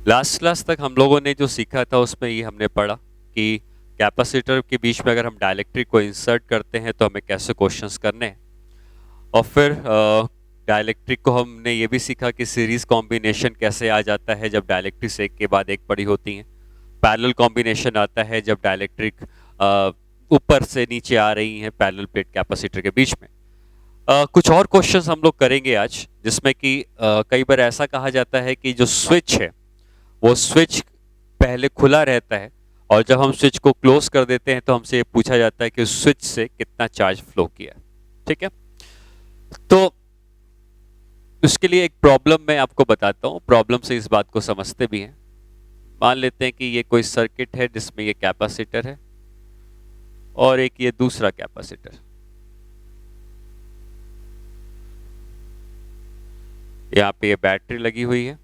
Last class तक हम लोगों ने जो सीखा था उसमें ये हमने पढ़ा कि कैपेसिटर के बीच में अगर हम डाइलेक्ट्रिक को इंसर्ट करते हैं तो हमें कैसे क्वेश्चंस करने हैं। और फिर डाइलेक्ट्रिक को हमने ये भी सीखा कि सीरीज कॉम्बिनेशन कैसे आ जाता है जब डाइलेक्ट्रिक्स एक के बाद एक पड़ी होती हैं। पैरेलल कॉम्बिनेशन आता है जब डाइलेक्ट्रिक ऊपर से नीचे आ रही हैं पैरेलल प्लेट कैपेसिटर के बीच में। कुछ और क्वेश्चंस हम लोग करेंगे आज, जिसमें कि कई बार ऐसा कहा जाता है कि जो स्विच है वो स्विच पहले खुला रहता है और जब हम स्विच को क्लोज कर देते हैं तो हमसे ये पूछा जाता है कि उस स्विच से कितना चार्ज फ्लो किया। ठीक है, तो उसके लिए एक प्रॉब्लम मैं आपको बताता हूँ, प्रॉब्लम से इस बात को समझते भी हैं। मान लेते हैं कि ये कोई सर्किट है जिसमें ये कैपेसिटर है और एक ये दूसरा कैपेसिटर। यहाँ पे ये बैटरी लगी हुई है।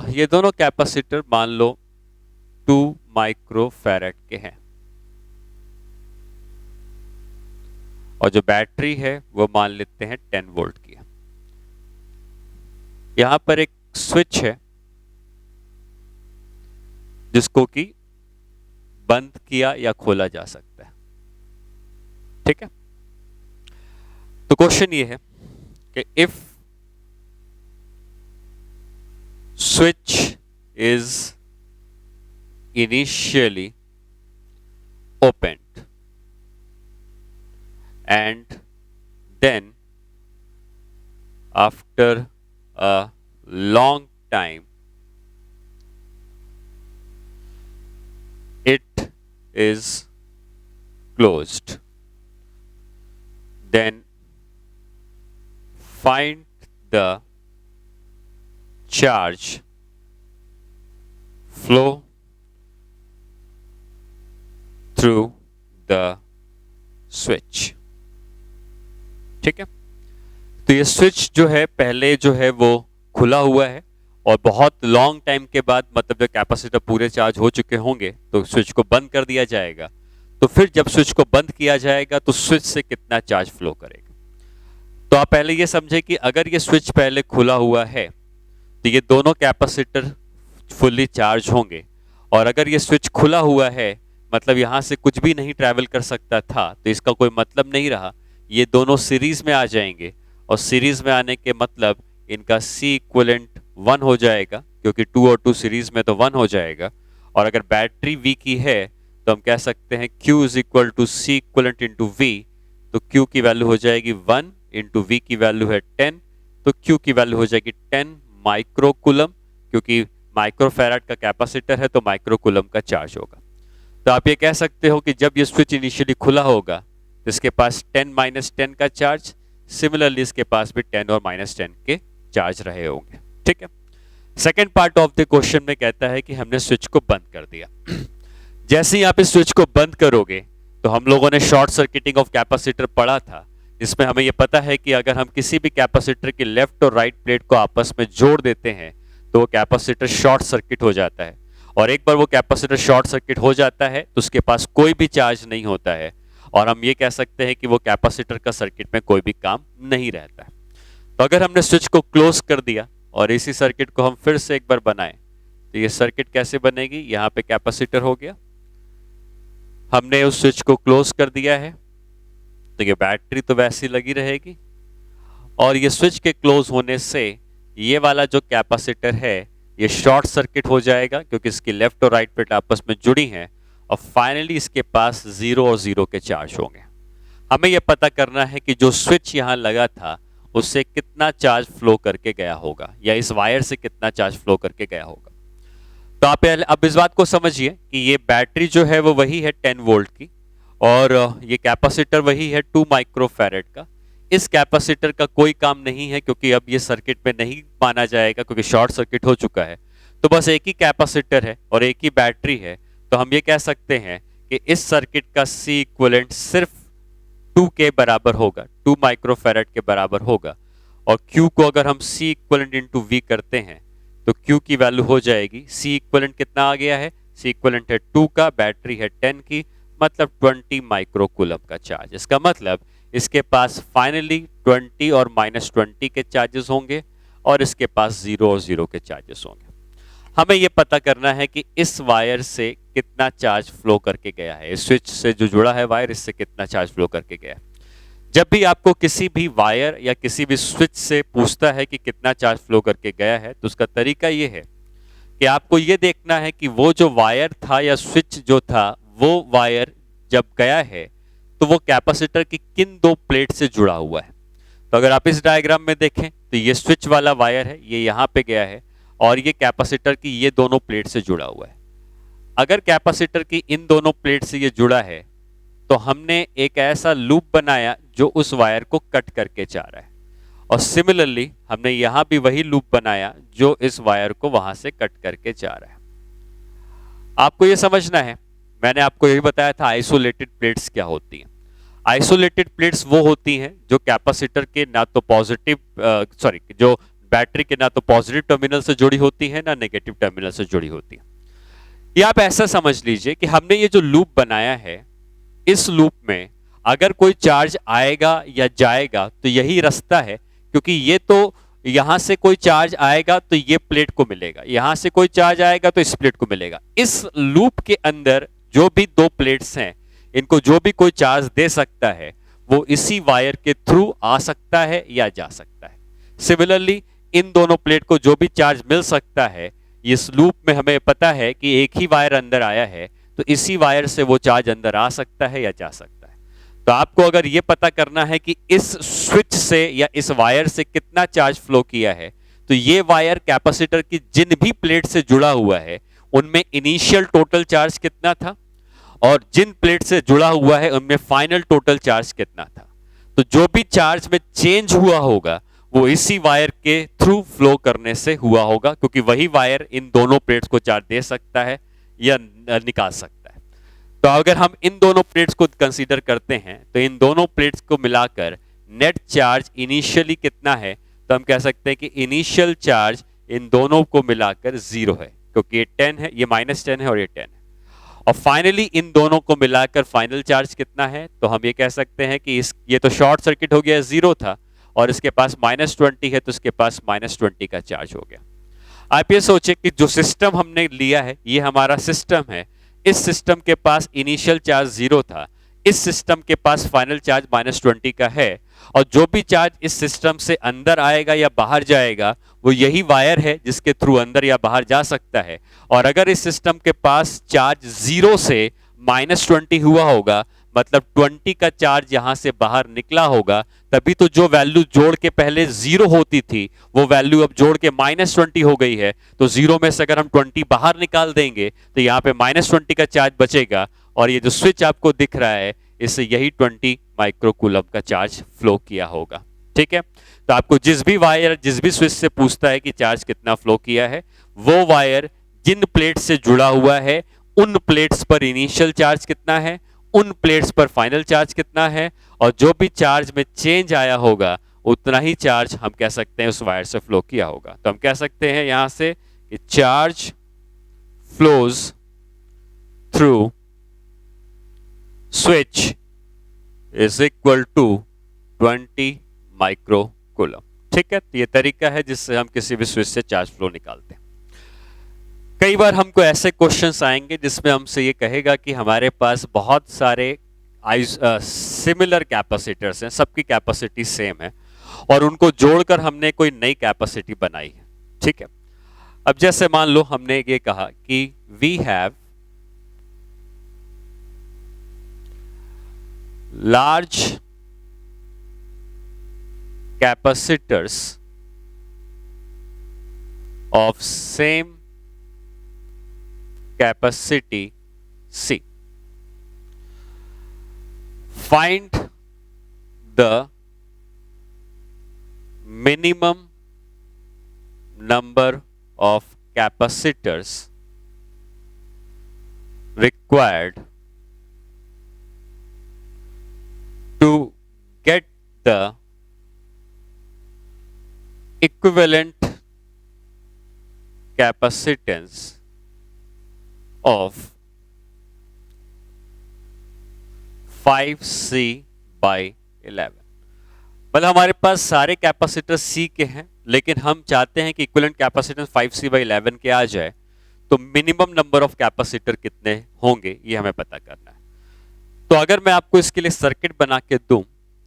ये दोनों कैपेसिटर मान लो 2 माइक्रोफैराड के हैं और जो बैटरी है वो मान लेते हैं 10 वोल्ट की है। यहां पर एक स्विच है जिसको कि बंद किया या खोला जा सकता है। ठीक है, तो क्वेश्चन ये है कि if switch is initially opened and then after a long time it is closed, then find the charge flow through the switch। ठीक है, तो ये स्विच जो है पहले जो है वो खुला हुआ है और बहुत लॉन्ग टाइम के बाद, मतलब जब कैपेसिटर पूरे चार्ज हो चुके होंगे तो स्विच को बंद कर दिया जाएगा। तो फिर जब स्विच को बंद किया जाएगा तो स्विच से कितना चार्ज फ्लो करेगा। तो आप पहले ये समझे कि अगर ये स्विच पहले खुला हुआ है तो ये दोनों कैपेसिटर फुल्ली चार्ज होंगे, और अगर ये स्विच खुला हुआ है मतलब यहां से कुछ भी नहीं ट्रैवल कर सकता था तो इसका कोई मतलब नहीं रहा। ये दोनों सीरीज में आ जाएंगे और सीरीज में आने के मतलब इनका C इक्विवेलेंट 1 हो जाएगा, क्योंकि 2 और 2 सीरीज में तो 1 हो जाएगा। और अगर बैटरी V की है तो हम कह सकते हैं Q is equal to C equivalent into V। तो Q की वैल्यू हो जाएगी 1 इंटू V की वैल्यू है 10, तो Q की वैल्यू हो जाएगी 10 माइक्रोकूलम, क्योंकि माइक्रोफैराड का कैपेसिटर है तो माइक्रोकूलम का चार्ज होगा। तो आप ये कह सकते हो कि जब ये स्विच इनिशियली खुला होगा तो इसके पास 10 माइनस 10 का चार्ज, सिमिलरली इसके पास भी 10 और माइनस 10 के चार्ज रहे होंगे। ठीक है, second part of the question में कहता है कि हमने स्विच को बंद कर दिया। जैसे ही आप इस स्विच को बंद करोगे तो हम लोगों ने शॉर्ट सर्किटिंग ऑफ कैपेसिटर पढ़ा था, जिसमें हमें यह पता है कि अगर हम किसी भी कैपेसिटर की लेफ्ट और राइट प्लेट को आपस में जोड़ देते हैं तो वो कैपेसिटर शॉर्ट सर्किट हो जाता है, और एक बार वो कैपेसिटर शॉर्ट सर्किट हो जाता है तो उसके पास कोई भी चार्ज नहीं होता है और हम ये कह सकते हैं कि वो कैपेसिटर का सर्किट में कोई भी काम नहीं रहता है। तो अगर हमने स्विच को क्लोज कर दिया और इसी सर्किट को हम फिर से एक बार बनाएं तो ये सर्किट कैसे बनेगी। यहाँ पे कैपेसिटर हो गया, हमने उस स्विच को क्लोज कर दिया है तो ये बैटरी तो वैसी लगी रहेगी, और ये स्विच के क्लोज होने से ये वाला जो कैपेसिटर है ये शॉर्ट सर्किट हो जाएगा, क्योंकि इसकी लेफ्ट और राइट प्लेट आपस में जुड़ी हैं, और फाइनली इसके पास 0 और 0 के चार्ज होंगे। हमें यह पता करना है कि जो स्विच यहाँ लगा था उससे कितना चार्ज फ्लो करके गया होगा, या इस वायर से कितना चार्ज फ्लो करके गया होगा। तो आप अब इस बात को समझिए कि ये बैटरी जो है वो वही है 10 वोल्ट की, और ये कैपेसिटर वही है 2 माइक्रोफैराड का। इस कैपेसिटर का कोई काम नहीं है क्योंकि अब ये सर्किट में नहीं माना जाएगा, क्योंकि शॉर्ट सर्किट हो चुका है। तो बस एक ही कैपेसिटर है और एक ही बैटरी है, तो हम ये कह सकते हैं कि इस सर्किट का C इक्विवेलेंट सिर्फ 2 के बराबर होगा, 2 माइक्रोफैराड के बराबर होगा। और Q को अगर हम C इक्विवेलेंट इंटू V करते हैं तो Q की वैल्यू हो जाएगी, C इक्विवेलेंट कितना आ गया है, C इक्विवेलेंट है 2 का, बैटरी है 10 की, मतलब 20 माइक्रोकूलम का चार्ज। इसका मतलब इसके पास फाइनली 20 और -20 के चार्जेस होंगे, और इसके पास 0 और 0 के चार्जेस होंगे। हमें यह पता करना है कि इस वायर से कितना चार्ज फ्लो करके गया है, इस स्विच से जो जुड़ा है वायर, इससे कितना चार्ज फ्लो करके गया है। जब भी आपको किसी भी वायर या किसी भी स्विच से पूछता है कि कितना चार्ज फ्लो करके गया है, तो उसका तरीका यह है कि आपको यह देखना है कि वो जो वायर था या स्विच जो था, वो वायर जब गया है तो वो कैपेसिटर की किन दो प्लेट से जुड़ा हुआ है। तो अगर आप इस डायग्राम में देखें तो ये स्विच वाला वायर है, ये यहां पे गया है और ये कैपेसिटर की ये दोनों प्लेट से जुड़ा हुआ है। अगर कैपेसिटर की इन दोनों प्लेट से ये जुड़ा है तो हमने एक ऐसा लूप बनाया जो उस वायर को कट करके जा रहा है, और सिमिलरली हमने यहां भी वही लूप बनाया जो इस वायर को वहां से कट करके जा रहा है। आपको यह समझना है, मैंने आपको यही बताया था आइसोलेटेड प्लेट्स क्या होती हैं। आइसोलेटेड प्लेट्स वो होती हैं जो कैपेसिटर के ना तो पॉजिटिव जो बैटरी के ना तो पॉजिटिव टर्मिनल से जुड़ी होती है ना नेगेटिव टर्मिनल से जुड़ी होती है। ये आप ऐसा समझ लीजिए कि हमने ये जो लूप बनाया है, इस लूप में अगर कोई चार्ज आएगा या जाएगा तो यही रास्ता है, क्योंकि ये तो यहां से कोई चार्ज आएगा तो ये प्लेट को मिलेगा, यहां से कोई चार्ज आएगा तो इस प्लेट को मिलेगा। इस लूप के अंदर जो भी दो प्लेट्स हैं, इनको जो भी कोई चार्ज दे सकता है वो इसी वायर के थ्रू आ सकता है या जा सकता है। सिमिलरली इन दोनों प्लेट को जो भी चार्ज मिल सकता है, इस लूप में हमें पता है कि एक ही वायर अंदर आया है तो इसी वायर से वो चार्ज अंदर आ सकता है या जा सकता है। तो आपको अगर ये पता करना है कि इस स्विच से या इस वायर से कितना चार्ज फ्लो किया है, तो ये वायर कैपेसिटर की जिन भी प्लेट से जुड़ा हुआ है उनमें इनिशियल टोटल चार्ज कितना था और जिन प्लेट से जुड़ा हुआ है उनमें फाइनल टोटल चार्ज कितना था। तो जो भी चार्ज में चेंज हुआ होगा वो इसी वायर के थ्रू फ्लो करने से हुआ होगा, क्योंकि वही वायर इन दोनों प्लेट्स को चार्ज दे सकता है या निकाल सकता है। तो अगर हम इन दोनों प्लेट्स को कंसीडर करते हैं तो इन दोनों प्लेट्स को मिलाकर नेट चार्ज इनिशियली कितना है, तो हम कह सकते हैं कि इनिशियल चार्ज इन दोनों को मिलाकर 0 है, क्योंकि ये 10 है, ये -10 है और ये 10 है। और फाइनली इन दोनों को मिलाकर फाइनल चार्ज कितना है, तो हम ये कह सकते हैं कि ये तो शॉर्ट सर्किट हो गया, 0 था, और इसके पास -20 है तो इसके पास -20 का चार्ज हो गया। आप ये सोचे कि जो सिस्टम हमने लिया है ये हमारा सिस्टम है, इस सिस्टम के पास इनिशियल चार्ज 0 था, इस सिस्टम के पास फाइनल चार्ज -20 का है, और जो भी चार्ज इस सिस्टम से अंदर आएगा या बाहर जाएगा वो यही वायर है जिसके थ्रू अंदर या बाहर जा सकता है। और अगर इस सिस्टम के पास चार्ज 0 से -20 हुआ होगा, मतलब 20 का चार्ज यहां से बाहर निकला होगा, तभी तो जो वैल्यू जोड़ के पहले 0 होती थी वो वैल्यू अब जोड़ के -20 हो गई है। तो 0 में से अगर हम 20 बाहर निकाल देंगे तो यहाँ पे -20 का चार्ज बचेगा, और ये जो स्विच आपको दिख रहा है इससे यही 20 माइक्रोकूलम का चार्ज फ्लो किया होगा। ठीक है, तो आपको जिस भी वायर जिस भी स्विच से पूछता है कि चार्ज कितना फ्लो किया है, वो वायर जिन प्लेट से जुड़ा हुआ है उन प्लेट्स पर इनिशियल चार्ज कितना है, उन प्लेट्स पर फाइनल चार्ज कितना है, और जो भी चार्ज में चेंज आया होगा उतना ही चार्ज हम कह सकते हैं उस वायर से फ्लो किया होगा। तो हम कह सकते हैं यहां से कि charge flows through switch is equal to 20 microcoulomb. ठीक है, तो ये तरीका है जिससे हम किसी भी स्विच से चार्ज फ्लो निकालते हैं। कई बार हमको ऐसे क्वेश्चंस आएंगे जिसमें हमसे ये कहेगा कि हमारे पास बहुत सारे सिमिलर कैपेसिटर्स हैं, सबकी कैपेसिटी सेम है और उनको जोड़कर हमने कोई नई कैपेसिटी बनाई है। ठीक है, अब जैसे मान लो हमने ये कहा कि we have large capacitors of same capacity C. Find the minimum number of capacitors required to get the equivalent capacitance of 5C by 11। मतलब हमारे पास सारे कैपेसिटर सी के हैं, लेकिन हम चाहते हैं कि इक्विवेलेंट कैपेसिटेंस 5C/11 के आ जाए, तो मिनिमम नंबर ऑफ कैपेसिटर कितने होंगे ये हमें पता करना है। तो अगर मैं आपको इसके लिए सर्किट बना के दूं,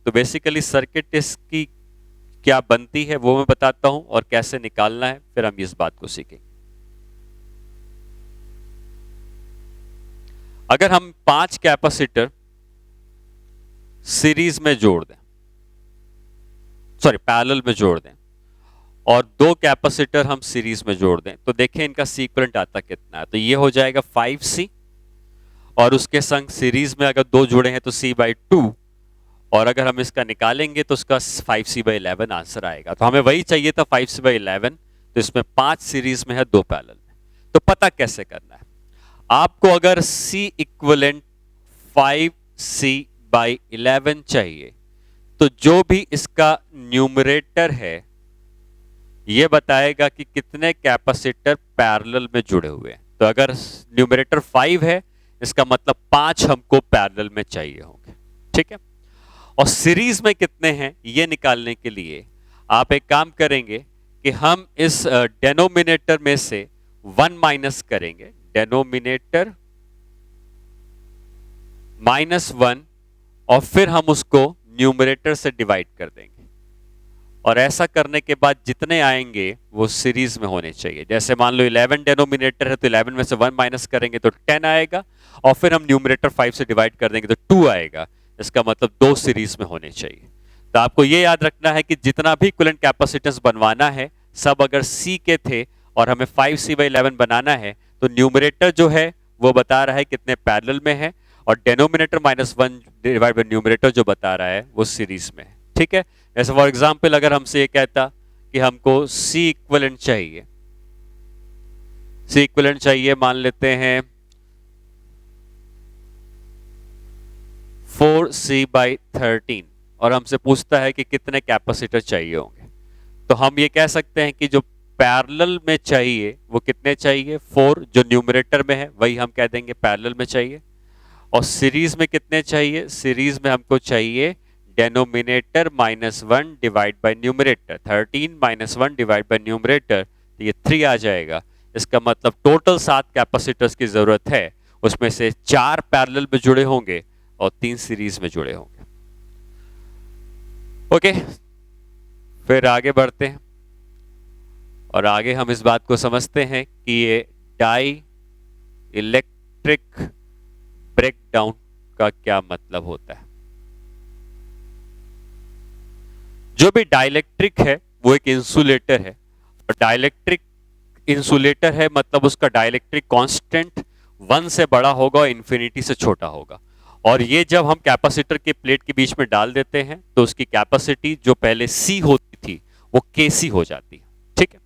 तो बेसिकली सर्किट इसकी क्या बनती है वो मैं बताता हूं और कैसे निकालना है, फिर हम इस बात को सीखेंगे। अगर हम 5 कैपेसिटर सीरीज में जोड़ दें, सॉरी पैरेलल में जोड़ दें, और 2 कैपेसिटर हम सीरीज में जोड़ दें, तो देखें इनका सी इक्विवेलेंट आता कितना है। तो ये हो जाएगा 5C, और उसके संग सीरीज में अगर 2 जुड़े हैं तो C/2, और अगर हम इसका निकालेंगे तो उसका 5C/11 आंसर आएगा। तो हमें वही चाहिए था 5C/11, तो इसमें 5 सीरीज में है, 2 पैरेलल में। तो पता कैसे करना है आपको? अगर C इक्विवेलेंट 5C/11 चाहिए, तो जो भी इसका न्यूमरेटर है ये बताएगा कि कितने कैपेसिटर पैरेलल में जुड़े हुए हैं। तो अगर न्यूमरेटर 5 है, इसका मतलब 5 हमको पैरेलल में चाहिए होंगे, ठीक है। और सीरीज में कितने हैं ये निकालने के लिए आप एक काम करेंगे कि हम इस डेनोमिनेटर में से 1 माइनस करेंगे, डेनोमिनेटर -1, और फिर हम उसको न्यूमरेटर से डिवाइड कर देंगे। और ऐसा करने के बाद जितने आएंगे वो सीरीज में होने चाहिए। जैसे मान लो 11 डेनोमिनेटर है, तो 11 में से 1 माइनस करेंगे तो 10 आएगा, और फिर हम न्यूमरेटर 5 से डिवाइड कर देंगे तो 2 आएगा। इसका मतलब 2 सीरीज में होने चाहिए। तो आपको ये याद रखना है कि जितना भी इक्विवेलेंट कैपेसिटेंस बनवाना है, सब अगर C के थे और हमें 5C/11 बनाना है, तो न्यूमरेटर जो है वो बता रहा है कितने पैरेलल में है, और डेनोमिनेटर -1 डिवाइड बाय न्यूमरेटर जो बता रहा है वो सीरीज में है, ठीक है। जैसे फॉर एग्जाम्पल अगर हमसे ये कहता कि हमको C इक्विवेलेंट चाहिए, C इक्विवेलेंट चाहिए, मान लेते हैं 4C/13, और हमसे पूछता है कि कितने कैपेसिटर चाहिए होंगे, तो हम ये कह सकते हैं कि जो पैरेलल में चाहिए वो कितने चाहिए, 4, जो न्यूमरेटर में है वही हम कह देंगे पैरेलल में चाहिए। और सीरीज में कितने चाहिए, सीरीज में हमको चाहिए denominator -1 divide by numerator, 13 -1 divide by numerator, तो ये 3 आ जाएगा। इसका मतलब टोटल 7 कैपेसिटर्स की जरूरत है, उसमें से 4 पैरेलल में जुड़े होंगे और 3 सीरीज में जुड़े होंगे। ओके, फिर आगे बढ़ते हैं और आगे हम इस बात को समझते हैं कि ये डाई इलेक्ट्रिक ब्रेकडाउन का क्या मतलब होता है। जो भी डाइलेक्ट्रिक है वो एक इंसुलेटर है, और डाइलेक्ट्रिक इंसुलेटर है मतलब उसका डाइलेक्ट्रिक कांस्टेंट 1 से बड़ा होगा और इन्फिनिटी से छोटा होगा। और ये जब हम कैपेसिटर के प्लेट के बीच में डाल देते हैं तो उसकी कैपेसिटी जो पहले C होती थी वो KC हो जाती है, ठीक है।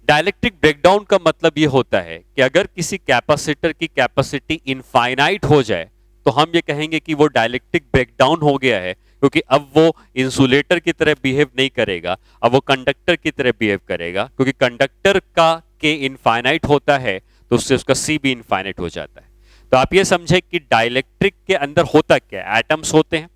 डाइलेक्ट्रिक ब्रेकडाउन का मतलब ये होता है कि अगर किसी कैपेसिटर की कैपेसिटी इनफाइनाइट हो जाए तो हम ये कहेंगे कि वो डाइलेक्ट्रिक ब्रेकडाउन हो गया है, क्योंकि अब वो इंसुलेटर की तरह बिहेव नहीं करेगा, अब वो कंडक्टर की तरह बिहेव करेगा, क्योंकि कंडक्टर का के इनफाइनाइट होता है तो उससे उसका C भी इनफाइनाइट हो जाता है। तो आप ये समझे कि डाइलेक्ट्रिक के अंदर होता क्या है, एटम्स होते हैं।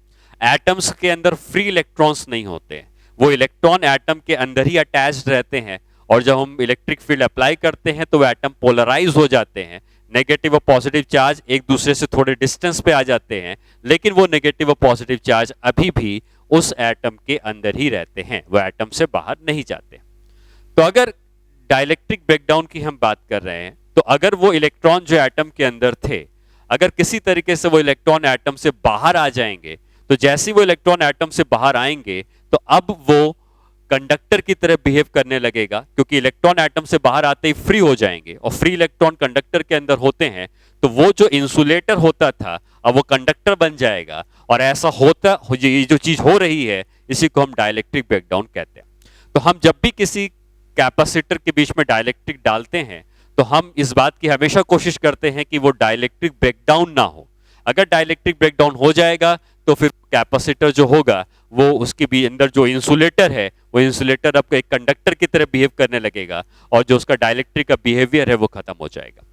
एटम्स के अंदर फ्री इलेक्ट्रॉन्स नहीं होते हैं, वो इलेक्ट्रॉन एटम के अंदर ही अटैच्ड रहते हैं, और जब हम इलेक्ट्रिक फील्ड अप्लाई करते हैं तो वो एटम पोलराइज हो जाते हैं, नेगेटिव और पॉजिटिव चार्ज एक दूसरे से थोड़े डिस्टेंस पे आ जाते हैं, लेकिन वो नेगेटिव और पॉजिटिव चार्ज अभी भी उस एटम के अंदर ही रहते हैं, वो एटम से बाहर नहीं जाते। तो अगर डाइलेक्ट्रिक ब्रेकडाउन की हम बात कर रहे हैं, तो अगर वो इलेक्ट्रॉन जो एटम के अंदर थे, अगर किसी तरीके से वो इलेक्ट्रॉन एटम से बाहर आ जाएंगे, तो जैसे वो इलेक्ट्रॉन एटम से बाहर आएंगे तो अब वो कंडक्टर की तरह बिहेव करने लगेगा, क्योंकि इलेक्ट्रॉन एटम से बाहर आते ही फ्री हो जाएंगे और फ्री इलेक्ट्रॉन कंडक्टर के अंदर होते हैं, तो वो जो इंसुलेटर होता था अब वो कंडक्टर बन जाएगा। और ऐसा होता ये जो चीज हो रही है इसी को हम डाइलेक्ट्रिक ब्रेकडाउन कहते हैं। तो हम जब भी किसी कैपेसिटर के बीच में डाइलेक्ट्रिक डालते हैं तो हम इस बात की हमेशा कोशिश करते हैं कि वो डाइलेक्ट्रिक ब्रेकडाउन ना हो। अगर डाइलेक्ट्रिक ब्रेकडाउन हो जाएगा तो फिर कैपेसिटर जो होगा वो उसके भी अंदर जो इंसुलेटर है वो इंसुलेटर अब एक कंडक्टर की तरह बिहेव करने लगेगा, और जो उसका डाइलेक्ट्रिक का बिहेवियर है वो खत्म हो जाएगा।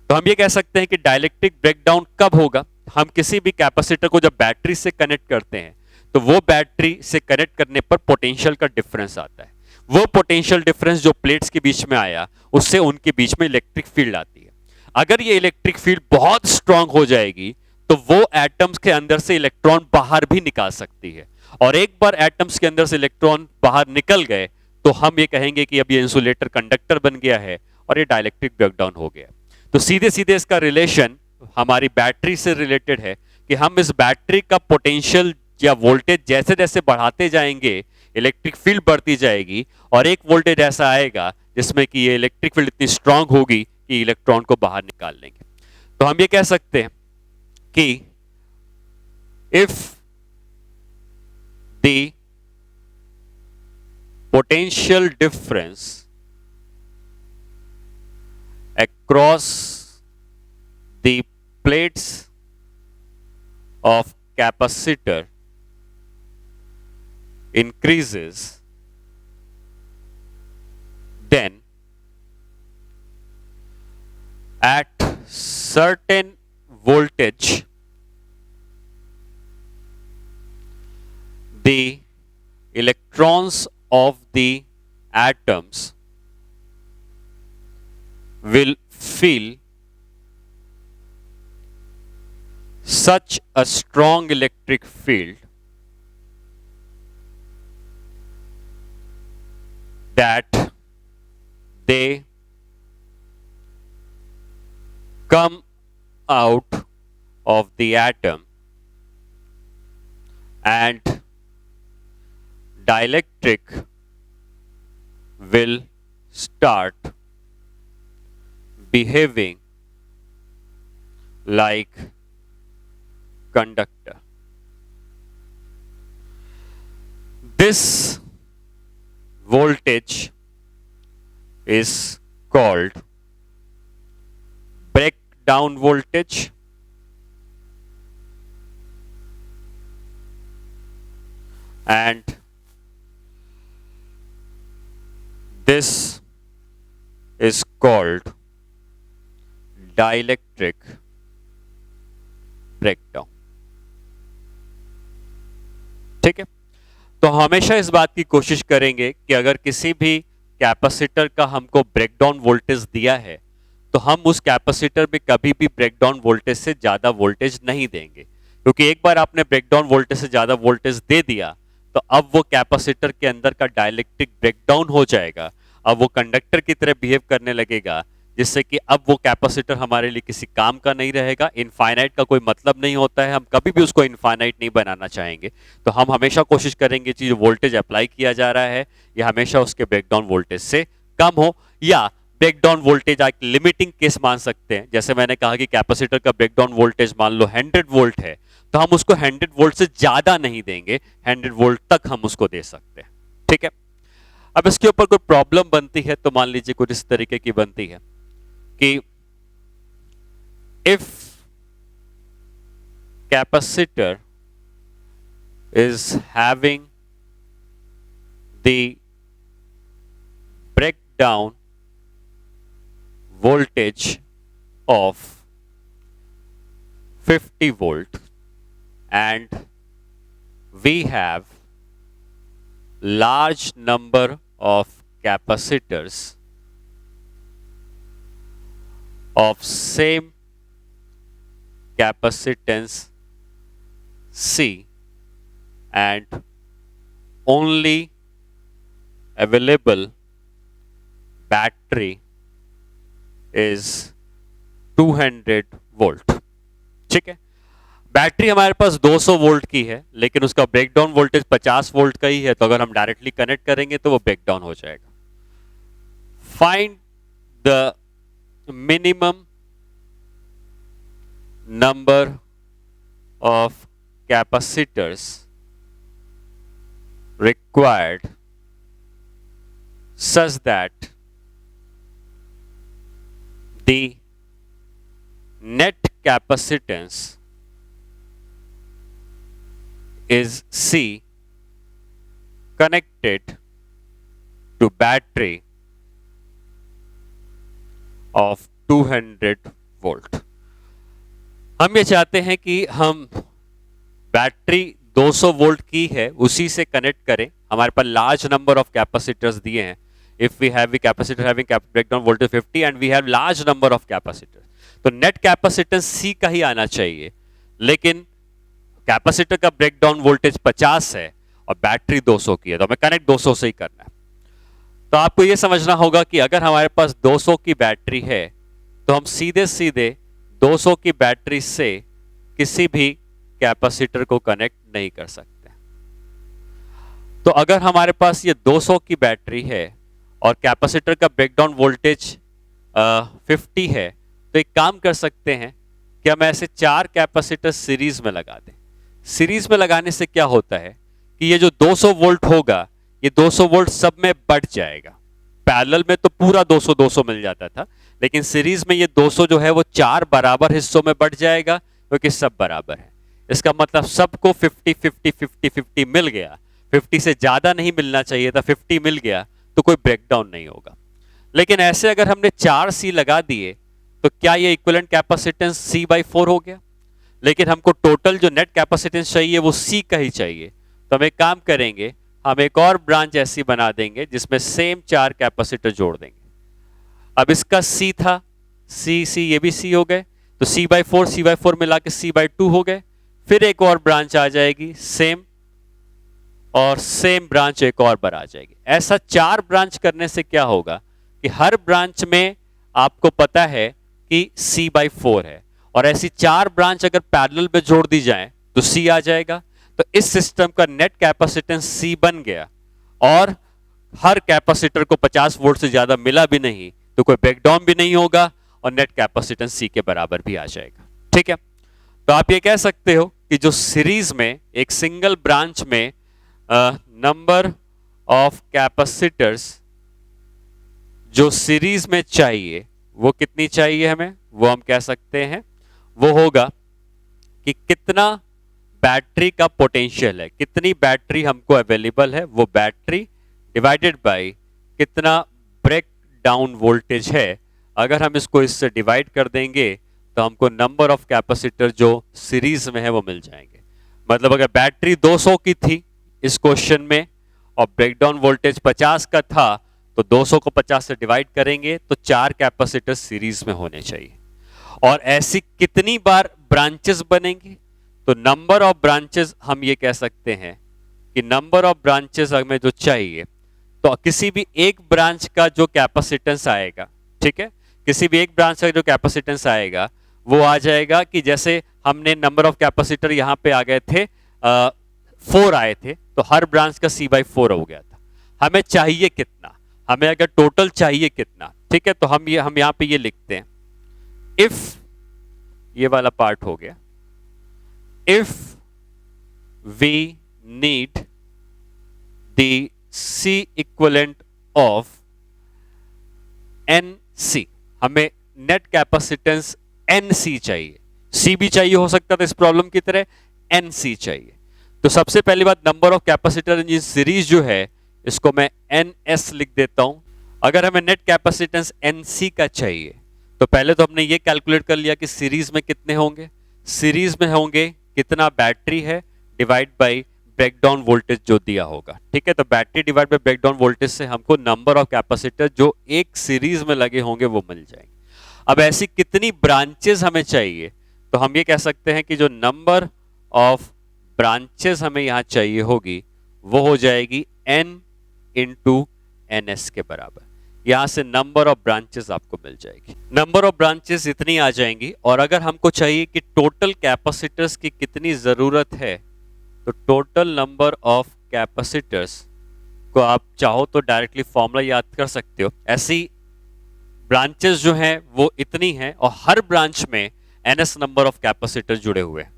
तो हम ये कह सकते हैं कि डाइलेक्ट्रिक ब्रेकडाउन कब होगा, हम किसी भी कैपेसिटर को जब बैटरी से कनेक्ट करते हैं तो वो बैटरी से कनेक्ट करने पर पोटेंशियल का डिफरेंस आता है। वो पोटेंशियल डिफरेंस जो प्लेट्स के बीच में आया, उससे उनके बीच में इलेक्ट्रिक फील्ड आती है। अगर ये इलेक्ट्रिक फील्ड बहुत स्ट्रांग हो जाएगी तो वो एटम्स के अंदर से इलेक्ट्रॉन बाहर भी निकाल सकती है, और एक बार एटम्स के अंदर से इलेक्ट्रॉन बाहर निकल गए तो हम ये कहेंगे कि अब ये इंसुलेटर कंडक्टर बन गया है और ये डाइलेक्ट्रिक ब्रेकडाउन हो गया। तो सीधे सीधे इसका रिलेशन हमारी बैटरी से रिलेटेड है कि हम इस बैटरी का पोटेंशियल या वोल्टेज जैसे जैसे बढ़ाते जाएंगे, इलेक्ट्रिक फील्ड बढ़ती जाएगी, और एक वोल्टेज ऐसा आएगा जिसमें कि ये इलेक्ट्रिक फील्ड इतनी स्ट्रांग होगी कि इलेक्ट्रॉन को बाहर निकाल लेंगे। तो हम ये कह सकते हैं कि if the potential difference across the plates of capacitor increases, then at certain voltage the electrons of the atoms will feel such a strong electric field that they come out of the atom and dielectric will start behaving like conductor. This voltage is called breakdown voltage, and this is called dielectric breakdown. ठीक है, तो हमेशा इस बात की कोशिश करेंगे कि अगर किसी भी कैपेसिटर का हमको ब्रेकडाउन वोल्टेज दिया है तो हम उस कैपेसिटर में कभी भी ब्रेकडाउन वोल्टेज से ज्यादा वोल्टेज नहीं देंगे, क्योंकि एक बार आपने ब्रेकडाउन वोल्टेज से ज्यादा वोल्टेज दे दिया तो अब वो कैपेसिटर के अंदर का डाइलेक्ट्रिक ब्रेकडाउन हो जाएगा। अब वो कंडक्टर की तरह बिहेव करने लगेगा, जिससे कि अब वो कैपेसिटर हमारे लिए किसी काम का नहीं रहेगा। इनफाइनाइट का कोई मतलब नहीं होता है, हम कभी भी उसको इनफाइनाइट नहीं बनाना चाहेंगे। तो हम हमेशा कोशिश करेंगे कि जो वोल्टेज अप्लाई किया जा रहा है ये हमेशा उसके ब्रेकडाउन वोल्टेज से कम हो, या ब्रेकडाउन वोल्टेज एक लिमिटिंग केस मान सकते हैं। जैसे मैंने कहा कि कैपेसिटर का ब्रेकडाउन वोल्टेज मान लो 100 वोल्ट है, तो हम उसको 100 वोल्ट से ज्यादा नहीं देंगे, 100 वोल्ट तक हम उसको दे सकते हैं। ठीक है, अब इसके ऊपर कोई प्रॉब्लम बनती है तो मान लीजिए कुछ इस तरीके की बनती है कि if capacitor is having the breakdown voltage of 50 volt and we have large number of capacitors of same capacitance C and only available battery is 200 volt. ठीक है, बैटरी हमारे पास 200 वोल्ट की है लेकिन उसका ब्रेकडाउन वोल्टेज 50 वोल्ट का ही है, तो अगर हम डायरेक्टली कनेक्ट करेंगे तो वो ब्रेकडाउन हो जाएगा। Find the minimum number of capacitors required such that the net capacitance is C connected to battery of 200 volt. हम ये चाहते हैं कि हम बैटरी 200 वोल्ट की है उसी से कनेक्ट करें। हमारे पास लार्ज नंबर ऑफ कैपेसिटर्स दिए हैं। If we have capacitor having breakdown voltage 50 and we have large number of capacitors, तो नेट कैपेसिटेंस सी का ही आना चाहिए। लेकिन कैपेसिटर का ब्रेकडाउन वोल्टेज 50 है और बैटरी 200 की है, तो हमें कनेक्ट 200 से ही करना है। तो आपको यह समझना होगा कि अगर हमारे पास 200 की बैटरी है तो हम सीधे सीधे 200 की बैटरी से किसी भी कैपेसिटर को कनेक्ट नहीं कर सकते। तो अगर हमारे पास ये 200 की बैटरी है और कैपेसिटर का ब्रेकडाउन वोल्टेज 50 है, तो एक काम कर सकते हैं कि हम ऐसे 4 कैपेसिटर सीरीज में लगा दें। सीरीज में लगाने से क्या होता है कि ये जो 200 वोल्ट होगा, ये 200 वोल्ट सब में बढ़ जाएगा। पैरेलल में तो पूरा 200 200 मिल जाता था, लेकिन सीरीज में ये 200 जो है वो 4 बराबर हिस्सों में बढ़ जाएगा, क्योंकि सब बराबर है। इसका मतलब सबको 50 50 50 50 मिल गया। 50 से ज्यादा नहीं मिलना चाहिए था, 50 मिल गया तो कोई ब्रेकडाउन नहीं होगा। लेकिन ऐसे अगर हमने 4 सी लगा दिए तो क्या ये इक्विवेलेंट कैपेसिटेंस C/4 हो गया? लेकिन हमको टोटल जो नेट कैपेसिटेंस चाहिए वो C का ही चाहिए। तो हम एक काम करेंगे, हम एक और ब्रांच ऐसी बना देंगे जिसमें सेम 4 कैपेसिटर जोड़ देंगे। अब इसका C था, C ये भी C हो गए, तो C/4 मिला के C/2 हो गए। फिर एक और ब्रांच आ जाएगी सेम, और सेम ब्रांच एक और बार आ जाएगी। ऐसा 4 ब्रांच करने से क्या होगा कि हर ब्रांच में आपको पता है कि C/4 है, और ऐसी 4 ब्रांच अगर पैरेलल में जोड़ दी जाए तो C आ जाएगा। तो इस सिस्टम का नेट कैपेसिटेंस C बन गया, और हर कैपेसिटर को 50 वोल्ट से ज्यादा मिला भी नहीं तो कोई ब्रेकडाउन भी नहीं होगा, और नेट कैपेसिटेंस C के बराबर भी आ जाएगा। ठीक है, तो आप ये कह सकते हो कि जो सीरीज में एक सिंगल ब्रांच में नंबर ऑफ कैपेसिटर्स जो सीरीज में चाहिए वो कितनी चाहिए हमें, वो हम कह सकते हैं वो होगा कि कितना बैटरी का पोटेंशियल है, कितनी बैटरी हमको अवेलेबल है, वो बैटरी डिवाइडेड बाय कितना ब्रेक डाउन वोल्टेज है। अगर हम इसको इससे डिवाइड कर देंगे तो हमको नंबर ऑफ कैपेसिटर जो सीरीज में है वो मिल जाएंगे। मतलब अगर बैटरी 200 की थी इस क्वेश्चन में और ब्रेकडाउन वोल्टेज 50 का था, तो 200 को 50 से डिवाइड करेंगे तो 4 कैपेसिटर सीरीज में होने चाहिए। और ऐसी कितनी बार ब्रांचेस बनेंगी, तो नंबर ऑफ ब्रांचेस हम ये कह सकते हैं कि नंबर ऑफ ब्रांचेस हमें जो चाहिए, तो किसी भी एक ब्रांच का जो कैपेसिटेंस आएगा, ठीक है, किसी भी एक ब्रांच का जो कैपेसिटेंस आएगा वो आ जाएगा कि जैसे हमने नंबर ऑफ कैपेसिटर यहाँ पे आ गए थे 4 आए थे, तो हर ब्रांच का C/4 हो गया था। हमें चाहिए कितना, हमें अगर टोटल चाहिए कितना, ठीक है, तो हम यहाँ पे ये लिखते हैं, इफ ये वाला पार्ट हो गया, if we need the C equivalent of NC, हमें नेट कैपेसिटेंस NC चाहिए। C भी चाहिए हो सकता था इस प्रॉब्लम की तरह, NC चाहिए। तो सबसे पहली बात, number of capacitor in series जो है इसको मैं NS लिख देता हूं। अगर हमें नेट कैपेसिटेंस NC का चाहिए तो पहले तो हमने ये कैलकुलेट कर लिया कि सीरीज में कितने होंगे, सीरीज में होंगे कितना बैटरी है डिवाइड बाय ब्रेकडाउन वोल्टेज जो दिया होगा। ठीक है, तो battery divide by breakdown voltage से हमको नंबर ऑफ कैपेसिटर जो एक सीरीज में लगे होंगे वो मिल जाएंगे। अब ऐसी कितनी ब्रांचेस हमें चाहिए, तो हम ये कह सकते हैं कि जो नंबर ऑफ ब्रांचेस हमें यहां चाहिए होगी वो हो जाएगी N इंटू NS के बराबर। यहां से नंबर ऑफ ब्रांचेस आपको मिल जाएगी, नंबर ऑफ ब्रांचेस इतनी आ जाएंगी। और अगर हमको चाहिए कि टोटल कैपेसिटर्स की कितनी जरूरत है, तो टोटल नंबर ऑफ कैपेसिटर्स को आप चाहो तो डायरेक्टली फॉर्मूला याद कर सकते हो। ऐसी ब्रांचेस जो हैं वो इतनी हैं और हर ब्रांच में NS नंबर ऑफ कैपेसिटर जुड़े हुए हैं।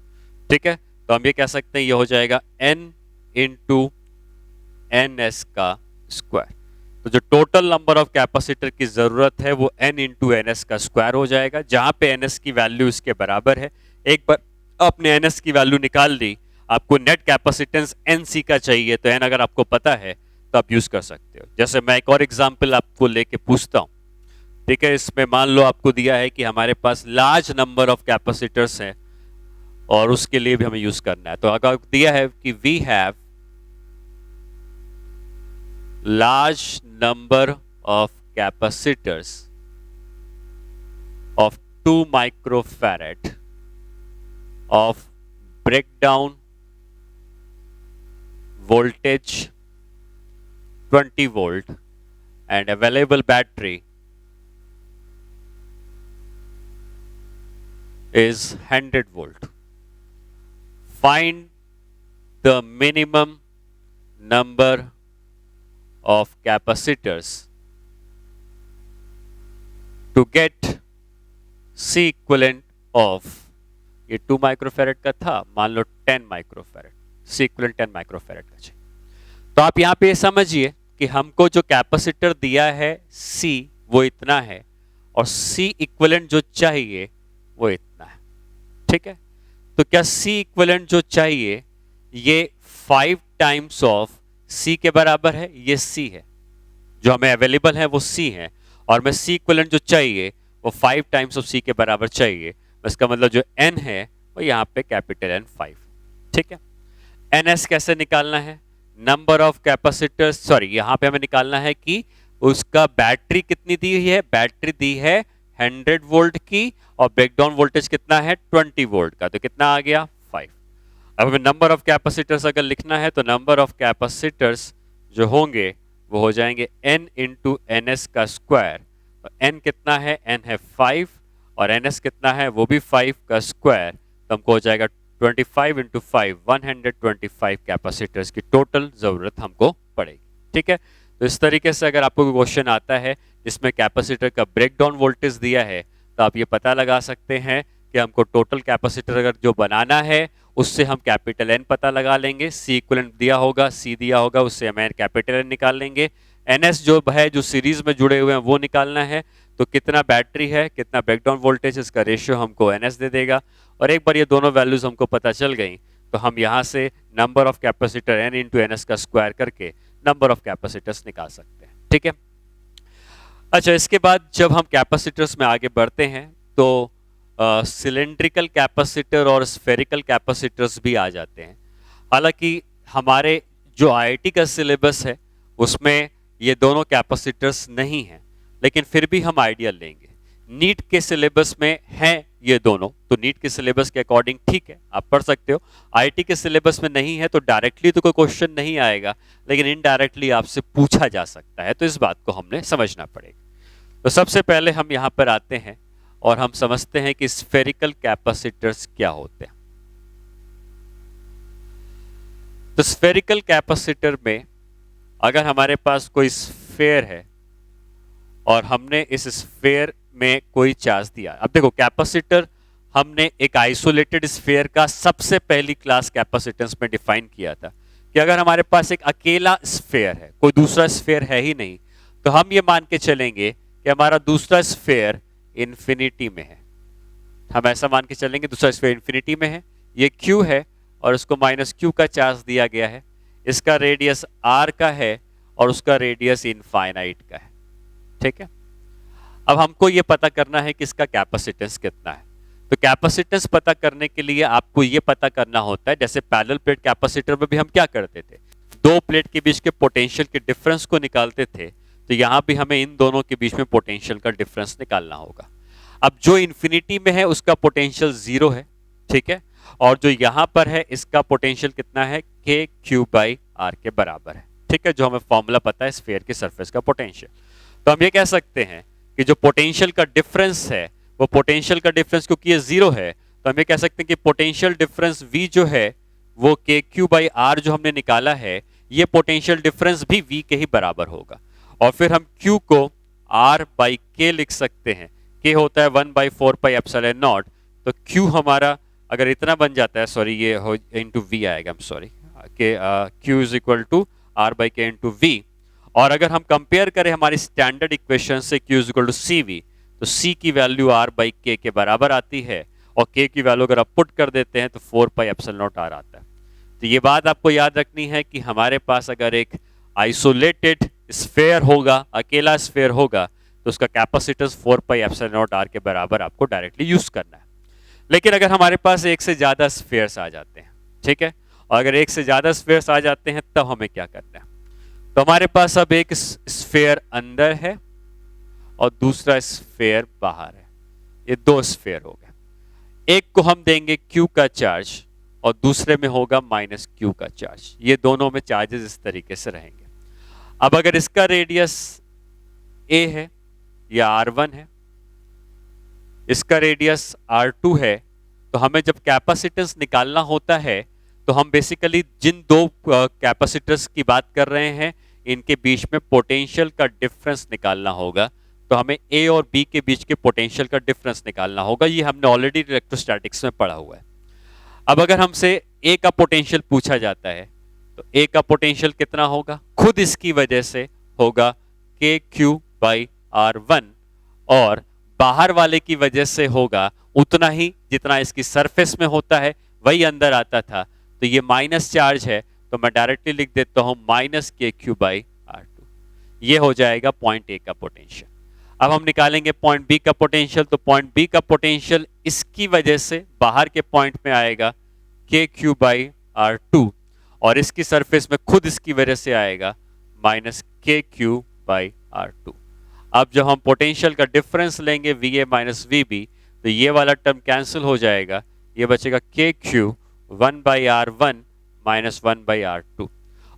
ठीक है, तो हम ये कह सकते हैं ये हो जाएगा N इंटू NS का स्क्वायर। तो जो टोटल नंबर ऑफ कैपेसिटर की जरूरत है वो N इंटू NS का स्क्वायर हो जाएगा, जहां पे NS की वैल्यू इसके बराबर है। एक बार आपने NS की वैल्यू निकाल ली, आपको नेट कैपेसिटेंस NC का चाहिए, तो N अगर आपको पता है तो आप यूज कर सकते हो। जैसे मैं एक और एग्जांपल आपको लेके पूछता हूं, ठीक है, इसमें मान लो आपको दिया है कि हमारे पास लार्ज नंबर ऑफ कैपेसिटर्स हैं और उसके लिए भी हमें यूज करना है। तो अगर दिया है कि we have large number of capacitors of 2 microfarad of breakdown voltage 20 volt and available battery is 100 volt. Find the minimum number of capacitors to get C equivalent of, ये 2 माइक्रोफैरेड का था, मान लो 10 माइक्रोफैरेड, C इक्विवेलेंट 10 माइक्रोफैरेड का चाहिए। तो आप यहाँ पे समझिए कि हमको जो कैपेसिटर दिया है C वो इतना है और C इक्विवेलेंट जो चाहिए वो इतना है, ठीक है। तो क्या C इक्विवेलेंट जो चाहिए ये 5 टाइम्स ऑफ C के बराबर है, ये C है, जो हमें अवेलेबल है वो C है, और मैं C इक्विवेलेंट जो चाहिए वो 5 टाइम्स ऑफ C के बराबर चाहिए। इसका मतलब जो N है वो यहाँ पे कैपिटल N 5, ठीक है। NS कैसे निकालना है, नंबर ऑफ कैपेसिटर्स, सॉरी यहाँ पे हमें निकालना है कि उसका बैटरी कितनी दी हुई है, बैटरी दी है 100 वोल्ट की और ब्रेकडाउन वोल्टेज कितना है 20 वोल्ट का, तो कितना आ गया 5। अब हमें नंबर ऑफ कैपेसिटर्स अगर लिखना है तो नंबर ऑफ कैपेसिटर्स जो होंगे वो हो जाएंगे N इंटू NS का स्क्वायर। तो N कितना है, N है 5 और NS कितना है वो भी 5 का स्क्वायर, तो हमको हो जाएगा 25 इंटू 5 125 कैपेसिटर्स की टोटल जरूरत हमको पड़ेगी, ठीक है। तो इस तरीके से अगर आपको क्वेश्चन आता है जिसमें कैपेसिटर का ब्रेकडाउन वोल्टेज दिया है तो आप ये पता लगा सकते हैं कि हमको टोटल कैपेसिटर अगर जो बनाना है उससे हम कैपिटल N पता लगा लेंगे, C इक्विवेलेंट दिया होगा, C दिया होगा, उससे हम कैपिटल N निकाल लेंगे, NS जो है जो सीरीज में जुड़े हुए हैं वो निकालना है, तो कितना बैटरी है कितना ब्रेकडाउन वोल्टेज, इसका रेशियो हमको NS दे देगा। और एक बार ये दोनों वैल्यूज हमको पता चल गई तो हम यहाँ से number of capacitor N into NS का स्क्वायर करके नंबर ऑफ कैपेसिटर्स निकाल सकते हैं, ठीक है। अच्छा, इसके बाद जब हम कैपेसिटर्स में आगे बढ़ते हैं तो सिलेंड्रिकल कैपेसिटर और स्फेरिकल कैपेसिटर्स भी आ जाते हैं। हालांकि हमारे जो IIT का सिलेबस है उसमें ये दोनों कैपेसिटर्स नहीं हैं, लेकिन फिर भी हम आइडिया लेंगे। नीट के सिलेबस में हैं ये दोनों, तो नीट के सिलेबस के अकॉर्डिंग ठीक है आप पढ़ सकते हो। IIT के सिलेबस में नहीं है तो डायरेक्टली तो कोई क्वेश्चन नहीं आएगा, लेकिन इनडायरेक्टली आपसे पूछा जा सकता है, तो इस बात को हमने समझना पड़ेगा। तो सबसे पहले हम यहाँ पर आते हैं और हम समझते हैं कि स्फेरिकल कैपेसिटर्स क्या होते हैं। तो स्फेरिकल कैपेसिटर में अगर हमारे पास कोई स्फेयर है और हमने इस स्फेयर में कोई चार्ज दिया, अब देखो कैपेसिटर हमने एक आइसोलेटेड स्फेयर का सबसे पहली क्लास कैपेसिटेंस में डिफाइन किया था कि अगर हमारे पास एक अकेला स्फेयर है, कोई दूसरा स्फेयर है ही नहीं, तो हम ये मान के चलेंगे कि हमारा दूसरा स्फेयर इन्फिनिटी में है। हम ऐसा मान के चलेंगे दूसरा स्फेयर इन्फिनिटी में है, ये Q है और इसको -Q का चार्ज दिया गया है, इसका रेडियस R का है और उसका रेडियस इनफाइनाइट का है, ठीक है। अब हमको ये पता करना है कि इसका कैपेसिटेंस कितना है। तो कैपेसिटेंस पता करने के लिए आपको ये पता करना होता है, जैसे पैरेलल प्लेट कैपेसिटर में भी हम क्या करते थे, दो प्लेट के बीच के पोटेंशियल के डिफरेंस को निकालते थे, तो यहाँ भी हमें इन दोनों के बीच में पोटेंशियल का डिफरेंस निकालना होगा। अब जो इन्फिनिटी में है उसका पोटेंशियल 0 है, ठीक है, और जो यहाँ पर है इसका पोटेंशियल कितना है, KQ/R के बराबर है, ठीक है, जो हमें फॉर्मूला पता है स्फीयर के सरफेस का पोटेंशियल। तो हम ये कह सकते हैं कि जो पोटेंशियल का डिफरेंस है वो पोटेंशियल का डिफरेंस क्योंकि ये 0 है तो हम ये कह सकते हैं कि पोटेंशियल डिफरेंस V जो है वो KQ/R जो हमने निकाला है ये पोटेंशियल डिफरेंस भी V के ही बराबर होगा। और फिर हम Q को R/K लिख सकते हैं, K होता है 1/4πε0, तो Q हमारा अगर इतना बन जाता है, सॉरी ये हो इंटू V आएगा, I'm sorry, Q is equal to R/K into V। और अगर हम कंपेयर करें हमारी स्टैंडर्ड इक्वेशन से Q is equal to CV, तो C की वैल्यू R/K के बराबर आती है और K की वैल्यू अगर आप पुट कर देते हैं तो 4πε0R आता है। तो ये बात आपको याद रखनी है कि हमारे पास अगर एक आइसोलेटेड स्फेयर होगा, अकेला स्फेयर होगा, तो उसका कैपेसिटेंस 4πε0R के बराबर आपको डायरेक्टली यूज करना है। लेकिन अगर हमारे पास एक से ज्यादा स्फीयर्स आ जाते हैं, ठीक है, और अगर एक से ज्यादा स्फीयर्स आ जाते हैं तब हमें क्या करना है? तो हमारे पास अब एक स्फीयर अंदर है और दूसरा स्फीयर बाहर है। ये दो स्फीयर हो गए। एक को हम देंगे Q का चार्ज और दूसरे में होगा माइनस Q का चार्ज। ये दोनों में चार्जेस इस तरीके से रहेंगे। अब अगर इसका रेडियस a है या R1 है, इसका रेडियस R2 है, तो हमें जब कैपेसिटेंस निकालना होता है तो हम बेसिकली जिन दो कैपेसिटर्स की बात कर रहे हैं इनके बीच में पोटेंशियल का डिफरेंस निकालना होगा। तो हमें A और B के बीच के पोटेंशियल का डिफरेंस निकालना होगा। ये हमने ऑलरेडी इलेक्ट्रोस्टैटिक्स में पढ़ा हुआ है। अब अगर हमसे A का पोटेंशियल पूछा जाता है तो A का पोटेंशियल कितना होगा? खुद इसकी वजह से होगा KQ/R1 और बाहर वाले की वजह से होगा उतना ही जितना इसकी सरफेस में होता है वही अंदर आता था। तो ये माइनस चार्ज है तो मैं डायरेक्टली लिख देता हूं माइनस KQ/R2। ये हो जाएगा पॉइंट ए का पोटेंशियल। अब हम निकालेंगे पॉइंट बी का पोटेंशियल। तो पॉइंट बी का पोटेंशियल इसकी वजह से बाहर के पॉइंट में आएगा KQ/R2 और इसकी सरफेस में खुद इसकी वजह से आएगा माइनस KQ/R2। अब जब हम पोटेंशियल का डिफरेंस लेंगे VA माइनस VB तो ये वाला टर्म कैंसिल हो जाएगा। ये बचेगा KQ 1/R1 माइनस 1/R2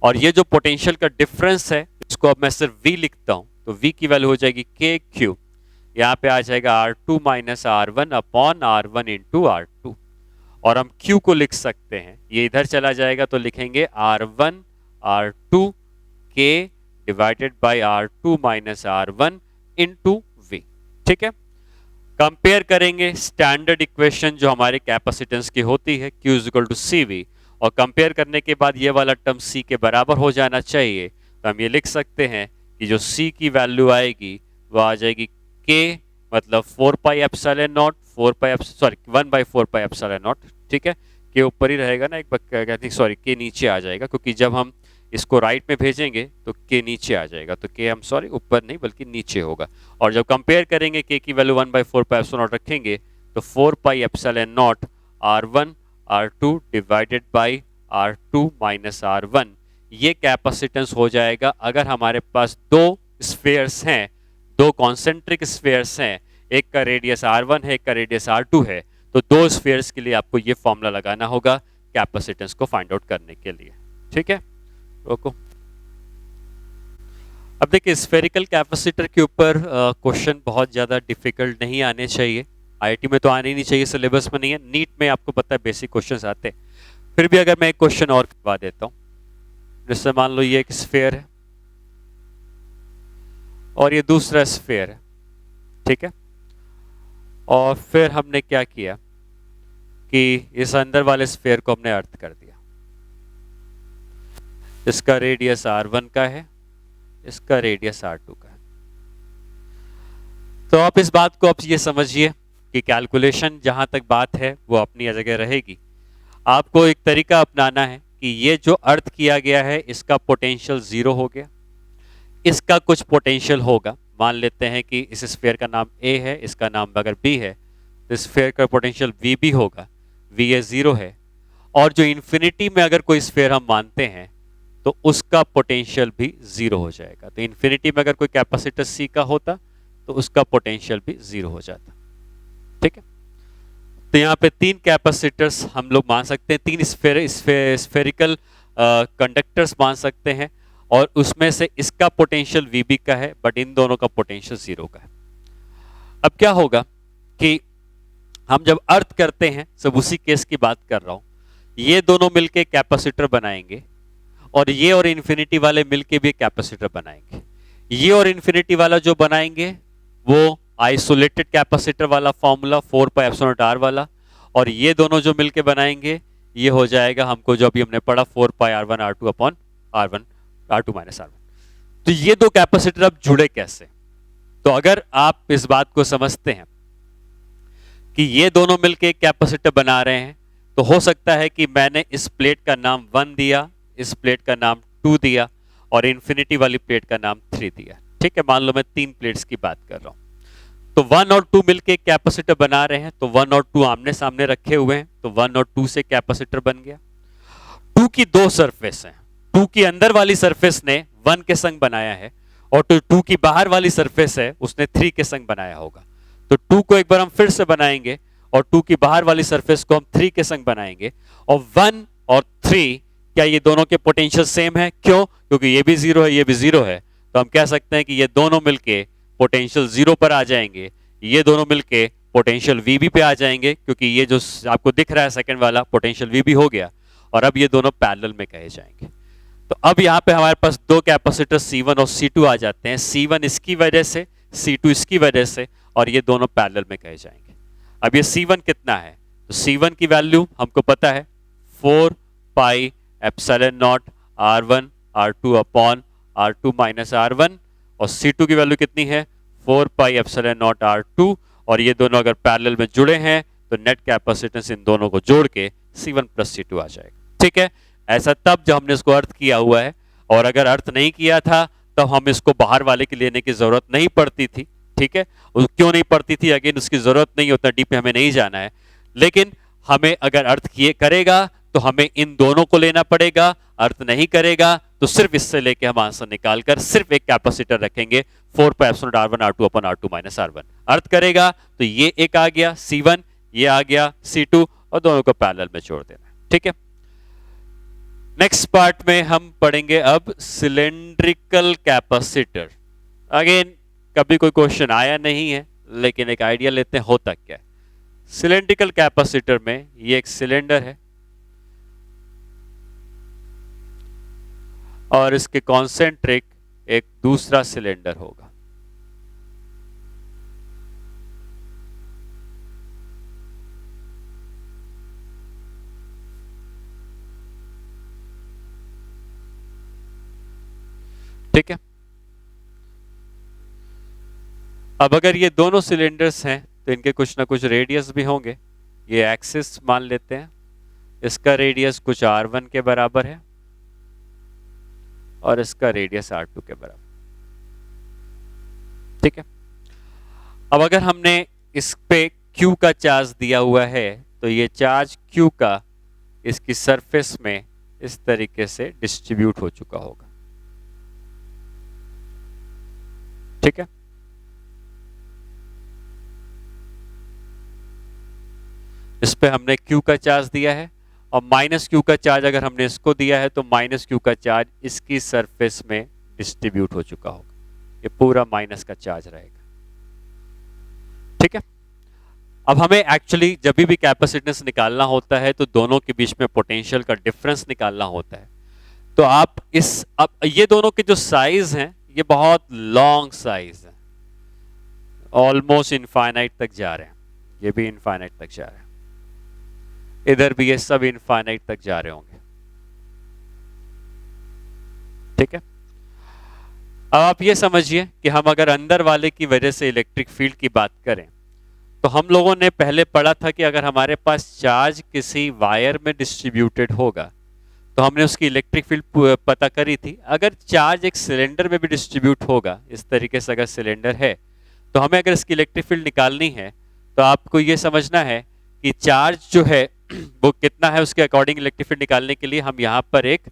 और ये जो पोटेंशियल का डिफरेंस है इसको अब मैं सिर्फ V लिखता हूं तो V की वैल्यू हो जाएगी KQ, यहाँ पे आ जाएगा R2 minus R1 upon R1 into R2 और हम Q को लिख सकते हैं, ये इधर चला जाएगा तो लिखेंगे R1 R2 K divided by R2 minus R1 into V। ठीक है, कंपेयर करेंगे स्टैंडर्ड इक्वेशन जो हमारे कैपेसिटेंस की होती है Q is equal to CV और कंपेयर करने के बाद ये वाला टर्म C के बराबर हो जाना चाहिए। तो हम ये लिख सकते हैं कि जो C की वैल्यू आएगी वो आ जाएगी K मतलब 4 pi epsilon not 1/4 pi epsilon not. ठीक है, K ऊपर ही रहेगा ना, K नीचे आ जाएगा क्योंकि जब हम इसको राइट में भेजेंगे तो K नीचे आ जाएगा। तो K ऊपर नहीं बल्कि नीचे होगा। और जब कंपेयर करेंगे K की वैल्यू 1/4 पाई एप्सिलॉन नॉट रखेंगे तो 4 pi epsilon not R1 R2 divided by R2 minus R1 ये कैपेसिटेंस हो जाएगा। अगर हमारे पास दो स्फीयर्स हैं, दो कॉन्सेंट्रिक स्फीयर्स हैं, एक का रेडियस R1 है एक का रेडियस R2 है, तो दो स्फीयर्स के लिए आपको ये फॉर्मूला लगाना होगा कैपेसिटेंस को फाइंड आउट करने के लिए। ठीक है, रोको। अब देखिए स्फेरिकल कैपेसिटर के ऊपर क्वेश्चन बहुत ज़्यादा डिफिकल्ट नहीं आने चाहिए। आईआईटी में तो आने ही नहीं चाहिए, सिलेबस में नहीं है। नीट में आपको पता है बेसिक क्वेश्चंस आते हैं। फिर भी अगर मैं एक क्वेश्चन और करवा देता हूँ, जैसे मान लो ये एक स्फेयर है और ये दूसरा स्फेयर है। ठीक है, और फिर हमने क्या किया कि इस अंदर वाले स्फेयर को हमने अर्थ कर दिया। इसका रेडियस R1 का है, इसका रेडियस R2 का है। तो आप इस बात को आप ये समझिए कि कैलकुलेशन जहां तक बात है वो अपनी जगह रहेगी। आपको एक तरीका अपनाना है कि ये जो अर्थ किया गया है इसका पोटेंशियल 0 हो गया, इसका कुछ पोटेंशियल होगा। मान लेते हैं कि इस स्फीयर का नाम A है, इसका नाम अगर B है, तो स्फीयर का पोटेंशियल VB होगा, VA 0 है। और जो इन्फिनिटी में अगर कोई स्फीयर हम मानते हैं तो उसका पोटेंशियल भी 0 हो जाएगा। तो इन्फिनिटी में अगर कोई कैपेसिटर C का होता तो उसका पोटेंशियल भी 0 हो जाता। ठीक है, तो यहाँ पे तीन कैपेसिटर्स हम लोग मान सकते हैं, तीन स्फेरिकल कंडक्टर्स मान सकते हैं और उसमें से इसका पोटेंशियल VB का है बट इन दोनों का पोटेंशियल 0 का है। अब क्या होगा कि हम जब अर्थ करते हैं, सब उसी केस की बात कर रहा हूं, ये दोनों मिलके कैपेसिटर बनाएंगे और ये और इन्फिनिटी वाले मिलके भी कैपेसिटर बनाएंगे। ये और इन्फिनिटी वाला जो बनाएंगे वो आइसोलेटेड कैपेसिटर वाला formula 4 pi epsilon not R वाला, और ये दोनों जो मिलके बनाएंगे ये हो जाएगा हमको जो अभी हमने पढ़ा 4 पाई R1 R2 upon R2 minus R1। तो ये दो कैपेसिटर अब जुड़े कैसे? तो अगर आप इस बात को समझते हैं कि ये दोनों मिलके एक कैपेसिटर बना रहे हैं तो हो सकता है कि मैंने इस प्लेट का नाम 1 दिया, इस प्लेट का नाम 2 दिया और इन्फिनिटी वाली प्लेट का नाम 3 दिया। ठीक है, मान लो मैं 3 प्लेट्स की बात कर रहा हूं। तो 1 और 2 मिलके एक कैपेसिटर बना रहे हैं, तो 1 और 2 आमने सामने रखे हुए हैं, तो 1 और 2 से कैपेसिटर बन गया। 2 की दो सरफेस हैं, 2 की अंदर वाली सरफेस ने 1 के संग बनाया है, और तो 2 की बाहर वाली सरफेस है उसने 3 के संग बनाया होगा। तो 2 को एक बार हम फिर से बनाएंगे, और 2 की बाहर वाली सरफेस को हम 3 के संग बनाएंगे, और 1 और 3 क्या ये दोनों के पोटेंशियल सेम है? क्यों? क्योंकि ये भी 0 है, ये भी 0 है, तो हम कह सकते हैं कि ये दोनों मिलके पोटेंशियल 0 पर आ जाएंगे, ये दोनों मिलके पोटेंशियल VB पे आ जाएंगे, क्योंकि ये जो आपको दिख रहा है सेकंड वाला पोटेंशियल VB हो गया, और अब ये दोनों पैरेलल में कहे जाएंगे। तो अब यहाँ पे हमारे पास दो कैपेसिटर C1 और C2 आ जाते हैं, C1 इसकी वजह से, C2 इसकी वजह से, और ये दोनों पैरेलल में कहे जाएंगे। अब ये C1 कितना है? तो C1 की वैल्यू हमको पता है 4 pi epsilon not R1 R2 upon R2 minus R1, और C2 की वैल्यू कितनी है? 4 पाई एप्सिलॉन नॉट R2, और ये दोनों अगर पैरेलल में जुड़े हैं तो नेट कैपेसिटेंस इन दोनों को जोड़ के C1 प्लस C2 आ जाएगा। ठीक है, ऐसा तब जब हमने इसको अर्थ किया हुआ है, और अगर अर्थ नहीं किया था तो हम इसको बाहर वाले के लेने की जरूरत नहीं पड़ती थी। ठीक है, क्यों नहीं पड़ती थी? अगेन उसकी जरूरत नहीं, उतना डीप में हमें नहीं जाना है, लेकिन हमें अगर अर्थ किए करेगा तो हमें इन दोनों को लेना पड़ेगा, अर्थ नहीं करेगा तो सिर्फ इससे लेके हम आंसर निकाल कर सिर्फ एक कैपेसिटर रखेंगे 4 pi epsilon R1 R2 upon R2 minus R1। अर्थ करेगा तो ये एक आ गया C1, ये आ गया C2, और दोनों को पैरेलल में जोड़ देना। ठीक है, नेक्स्ट पार्ट में हम पढ़ेंगे अब सिलेंड्रिकल कैपेसिटर। अगेन कभी कोई क्वेश्चन आया नहीं है, लेकिन एक आइडिया लेते हैं होता क्या है। सिलेंड्रिकल कैपेसिटर में ये एक सिलेंडर है, और इसके कॉन्सेंट्रिक एक दूसरा सिलेंडर होगा। ठीक है, अब अगर ये दोनों सिलेंडर्स हैं तो इनके कुछ ना कुछ रेडियस भी होंगे। ये एक्सिस मान लेते हैं, इसका रेडियस कुछ R1 के बराबर है और इसका रेडियस R2 के बराबर। ठीक है, अब अगर हमने इस पे Q का चार्ज दिया हुआ है तो ये चार्ज Q का इसकी सरफेस में इस तरीके से डिस्ट्रीब्यूट हो चुका होगा। ठीक है, इस पे हमने Q का चार्ज दिया है, और माइनस Q का चार्ज अगर हमने इसको दिया है तो माइनस Q का चार्ज इसकी सरफेस में डिस्ट्रीब्यूट हो चुका होगा। ये पूरा माइनस का चार्ज रहेगा। ठीक है, अब हमें एक्चुअली जब भी कैपेसिटेंस निकालना होता है तो दोनों के बीच में पोटेंशियल का डिफरेंस निकालना होता है। तो आप अब ये दोनों के जो साइज हैं ये बहुत लॉन्ग साइज है, ऑलमोस्ट इनफाइनाइट तक जा रहे हैं, ये भी इनफाइनाइट तक जा रहे हैं, इधर भी ये सब इनफाइनाइट तक जा रहे होंगे। ठीक है, अब आप ये समझिए कि हम अगर अंदर वाले की वजह से इलेक्ट्रिक फील्ड की बात करें तो हम लोगों ने पहले पढ़ा था कि अगर हमारे पास चार्ज किसी वायर में डिस्ट्रीब्यूटेड होगा तो हमने उसकी इलेक्ट्रिक फील्ड पता करी थी। अगर चार्ज एक सिलेंडर में भी डिस्ट्रीब्यूट होगा, इस तरीके से अगर सिलेंडर है, तो हमें अगर इसकी इलेक्ट्रिक फील्ड निकालनी है तो आपको ये समझना है कि चार्ज जो है वो कितना है, उसके अकॉर्डिंग इलेक्ट्रिक फील्ड निकालने के लिए हम यहाँ पर एक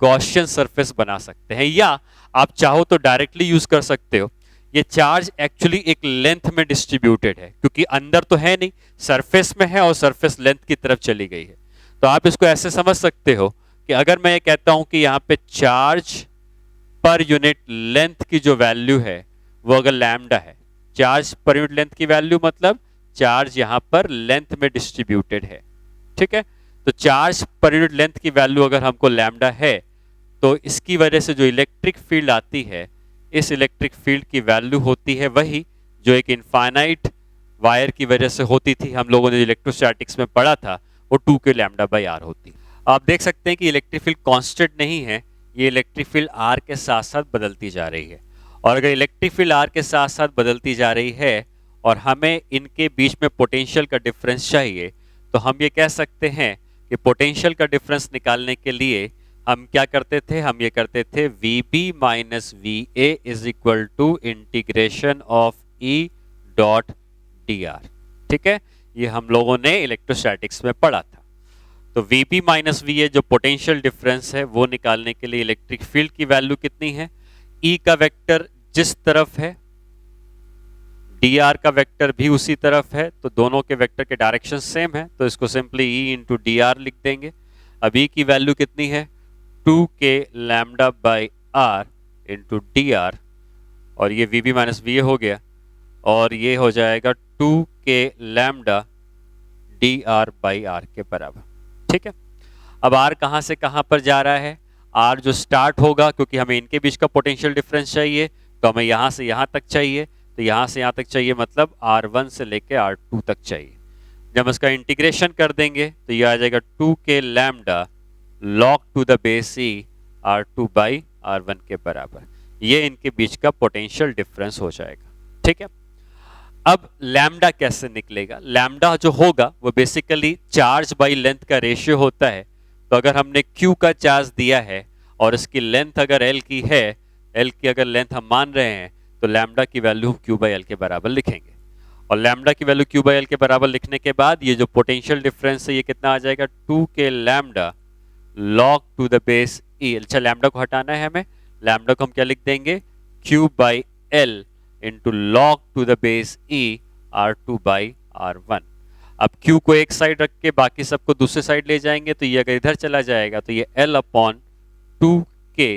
गॉसियन सरफेस बना सकते हैं, या आप चाहो तो डायरेक्टली यूज कर सकते हो। ये चार्ज एक्चुअली एक लेंथ में डिस्ट्रीब्यूटेड है, क्योंकि अंदर तो है नहीं, सरफेस में है और सरफेस लेंथ की तरफ चली गई है। तो आप इसको ऐसे समझ सकते हो कि अगर मैं ये कहता हूं कि यहाँ पे चार्ज पर यूनिट लेंथ की जो वैल्यू है वो अगर लैम्डा है, चार्ज पर यूनिट लेंथ की वैल्यू मतलब चार्ज यहाँ पर लेंथ में डिस्ट्रीब्यूटेड है। ठीक है, तो चार्ज पर यूनिट लेंथ की वैल्यू अगर हमको लैम्डा है तो इसकी वजह से जो इलेक्ट्रिक फील्ड आती है, इस इलेक्ट्रिक फील्ड की वैल्यू होती है वही जो एक इनफाइनाइट वायर की वजह से होती थी। हम लोगों ने इलेक्ट्रोस्टैटिक्स में पढ़ा था, वो 2 के लैम्डा बाई आर होती। आप देख सकते हैं कि इलेक्ट्रिक फील्ड कांस्टेंट नहीं है, ये इलेक्ट्रिक फील्ड आर के साथ साथ बदलती जा रही है। और अगर इलेक्ट्रिक फील्ड आर के साथ साथ बदलती जा रही है और हमें इनके बीच में पोटेंशियल का डिफरेंस चाहिए, तो हम ये कह सकते हैं कि पोटेंशियल का डिफरेंस निकालने के लिए हम क्या करते थे, हम ये करते थे VB minus VA is equal to integration of E dot d r. ठीक है, ये हम लोगों ने इलेक्ट्रोस्टैटिक्स में पढ़ा था। तो Vp माइनस वी जो पोटेंशियल डिफरेंस है वो निकालने के लिए इलेक्ट्रिक फील्ड की वैल्यू कितनी है, E का वेक्टर जिस तरफ है dr का वेक्टर भी उसी तरफ है, तो दोनों के वेक्टर के डायरेक्शन सेम है, तो इसको simply E into d r लिख देंगे। अब E की वैल्यू कितनी है 2k lambda by r into d r, और ये Vp माइनस वी हो गया, और ये हो जाएगा 2k lambda d r by r के बराबर। ठीक है, अब R कहाँ से कहाँ पर जा रहा है, R जो स्टार्ट होगा, क्योंकि हमें इनके बीच का पोटेंशियल डिफरेंस चाहिए, तो हमें यहाँ से यहाँ तक चाहिए, तो यहाँ से यहाँ तक चाहिए मतलब R1 से लेके R2 तक चाहिए। जब इसका इंटीग्रेशन कर देंगे तो ये आ जाएगा 2k lambda log to the base e R2 by R1 के बराबर। ये इनके बीच का पोटेंशियल डिफरेंस हो जाएगा। ठीक है, अब लैम्डा कैसे निकलेगा, लैम्डा जो होगा वो बेसिकली चार्ज बाई लेंथ का रेशियो होता है। तो अगर हमने Q का चार्ज दिया है और इसकी लेंथ अगर L की है, L की अगर लेंथ हम मान रहे हैं, तो लैम्डा की वैल्यू हम Q बाई L के बराबर लिखेंगे, और लैम्डा की वैल्यू Q बाई L के बराबर लिखने के बाद ये जो पोटेंशियल डिफरेंस है ये कितना आ जाएगा 2k lambda log to the base e। अच्छा, लैम्डा को हटाना है हमें, लैम्डा को हम क्या लिख देंगे Q by L into log to the base e R2 by R1। अब Q को एक साइड रख के बाकी सबको दूसरे साइड ले जाएंगे, तो ये अगर इधर चला जाएगा तो ये L अपॉन 2k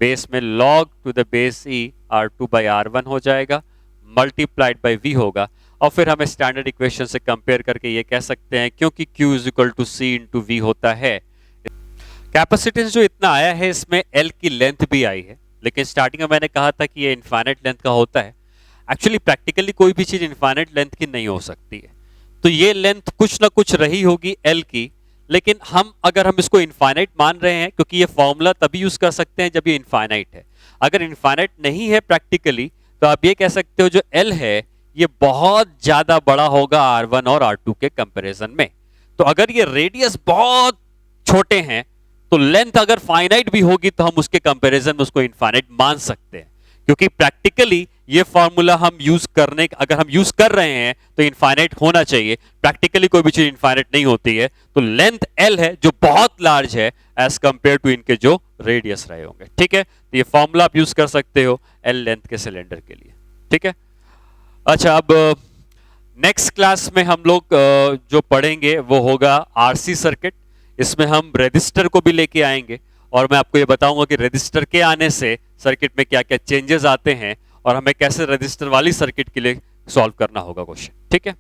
बेस में log to the base e R2 by R1 हो जाएगा, मल्टीप्लाइड बाई V होगा, और फिर हमें स्टैंडर्ड इक्वेशन से कंपेयर करके ये कह सकते हैं, क्योंकि Q is equal to C into V होता है, कैपेसिटेंस जो इतना आया है इसमें L की लेंथ भी आई है, लेकिन स्टार्टिंग में मैंने कहा था कि ये इनफाइनाइट लेंथ का होता है। एक्चुअली प्रैक्टिकली कोई भी चीज इनफाइनाइट लेंथ की नहीं हो सकती है, तो ये लेंथ कुछ ना कुछ रही होगी L की, लेकिन अगर हम इसको इनफाइनाइट मान रहे हैं, क्योंकि ये फॉर्मूला तभी यूज कर सकते हैं जब ये इनफाइनाइट है। अगर इनफाइनाइट नहीं है प्रैक्टिकली, तो आप ये कह सकते हो जो L है ये बहुत ज्यादा बड़ा होगा R1 और R2 के कंपैरिजन में। तो अगर ये रेडियस बहुत छोटे हैं, तो लेंथ अगर फाइनाइट भी होगी तो हम उसके कंपैरिजन में उसको इनफाइनाइट मान सकते हैं, क्योंकि प्रैक्टिकली ये फॉर्मूला हम अगर हम यूज कर रहे हैं तो इनफाइनाइट होना चाहिए। प्रैक्टिकली कोई भी चीज इनफाइनाइट नहीं होती है, तो लेंथ L है जो बहुत लार्ज है एज कंपेयर टू इनके जो रेडियस रहे होंगे। ठीक है, तो ये फॉर्मूला आप यूज कर सकते हो L लेंथ के सिलेंडर के लिए। ठीक है, अच्छा, अब नेक्स्ट क्लास में हम लोग जो पढ़ेंगे वो होगा RC सर्किट। इसमें हम रेजिस्टर को भी लेके आएंगे, और मैं आपको ये बताऊंगा कि रेजिस्टर के आने से सर्किट में क्या क्या चेंजेस आते हैं, और हमें कैसे रेजिस्टर वाली सर्किट के लिए सॉल्व करना होगा क्वेश्चन। ठीक है।